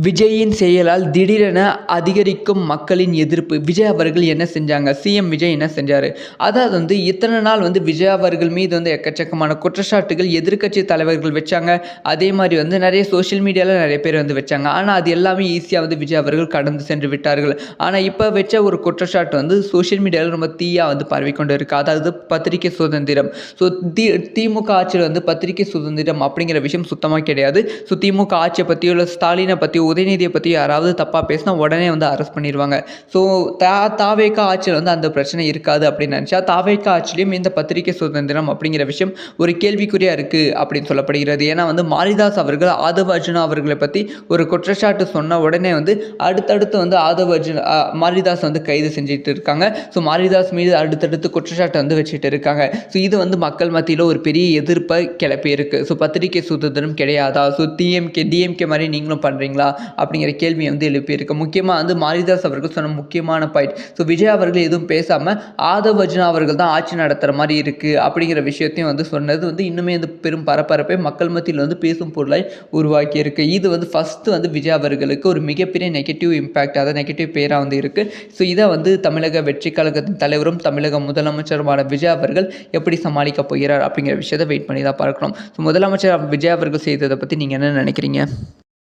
விஜயின் செயலால் திடீரென அதிகரிக்கும் மக்களின் எதிர்ப்பு. விஜய் அவர்கள் என்ன செஞ்சாங்க? சிஎம் விஜய் என்ன செஞ்சாரு? அதாவது இத்தன நாள் விஜய் அவர்கள் மீது எக்கச்சக்கமான குற்றச்சாட்டுகள் எதிர்க்கட்சி தலைவர்கள் வச்சாங்க. அதே மாரி நெறைய சோசியல் மீடியால நெறைய பேர் வச்சாங்க. ஆனா அது எல்லாமே ஈஸியா விஜய் அவர்கள் கடந்து சென்று விட்டார்கள். ஆனா இப்ப வச்ச ஒரு குற்றச்சாட்டு சோசியல் மீடியால ரொம்ப தீயா பரவிக்கொண்டு இருக்கு. அதாவது பத்திரிகை சுதந்திரம். ஸோ திமுக ஆட்சியில பத்திரிகை சுதந்திரம் அப்படிங்கிற விஷயம் சுத்தமா கிடையாது. ஸோ திமுக ஆட்சிய பத்தியோ, இல்ல ஸ்டாலின பத்தியோ, உதயநிதியை பத்தி யாராவது தப்பா பேசினா உடனே அரெஸ்ட் பண்ணிருவாங்க. ஸோ தாவேகா ஆட்சியில் அந்த பிரச்சனை இருக்காது அப்படின்னு நினைச்சா, தாவேகா ஆட்சியிலும் இந்த பத்திரிகை சுதந்திரம் அப்படிங்கிற விஷயம் ஒரு கேள்விக்குறியா இருக்கு அப்படின்னு சொல்லப்படுகிறது. ஏன்னா மாரிதாஸ் அவர்கள் ஆதவ அர்ஜுனா அவர்களை பத்தி ஒரு குற்றச்சாட்டு சொன்ன உடனே அடுத்தடுத்து ஆதவ அர்ஜுனா மாரிதாஸ் கைது செஞ்சுட்டு இருக்காங்க. ஸோ மாரிதாஸ் மீது அடுத்தடுத்து குற்றச்சாட்டு வச்சுட்டு இருக்காங்க. ஸோ இது மக்கள் மத்தியில் ஒரு பெரிய எதிர்ப்பை கிளப்பி இருக்கு. ஸோ பத்திரிகை சுதந்திரம் கிடையாதா? ஸோ டிஎம்கே மாதிரி நீங்களும் பண்றீங்களா அப்படிங்கிற கேள்வி எழுப்பியிருக்கு. முக்கியமாக மாரிதாஸ் அவர்கள் சொன்ன முக்கியமான பாயிண்ட். ஸோ விஜய் அவர்கள் எதுவும் பேசாமல் ஆதவ் அர்ஜுனா அவர்கள் தான் ஆட்சி நடத்துகிற மாதிரி இருக்குது அப்படிங்கிற விஷயத்தையும் சொன்னது இன்னுமே பெரும் பரபரப்பை மக்கள் மத்தியில் பேசும் பொருளாய் உருவாக்கி இருக்கு. இது ஃபஸ்ட்டு விஜய் அவர்களுக்கு ஒரு மிகப்பெரிய நெகட்டிவ் இம்பேக்ட், அதாவது நெகட்டிவ் பேராக இருக்குது. ஸோ இதை தமிழக வெற்றி கழகத்தின் தலைவரும் தமிழக முதலமைச்சருமான விஜய் அவர்கள் எப்படி சமாளிக்க போகிறார் அப்படிங்கிற விஷயத்தை வெயிட் பண்ணி தான் பார்க்கணும். ஸோ முதலமைச்சர் விஜய் அவர்கள் செய்ததை பற்றி நீங்கள் என்ன நினைக்கிறீங்க?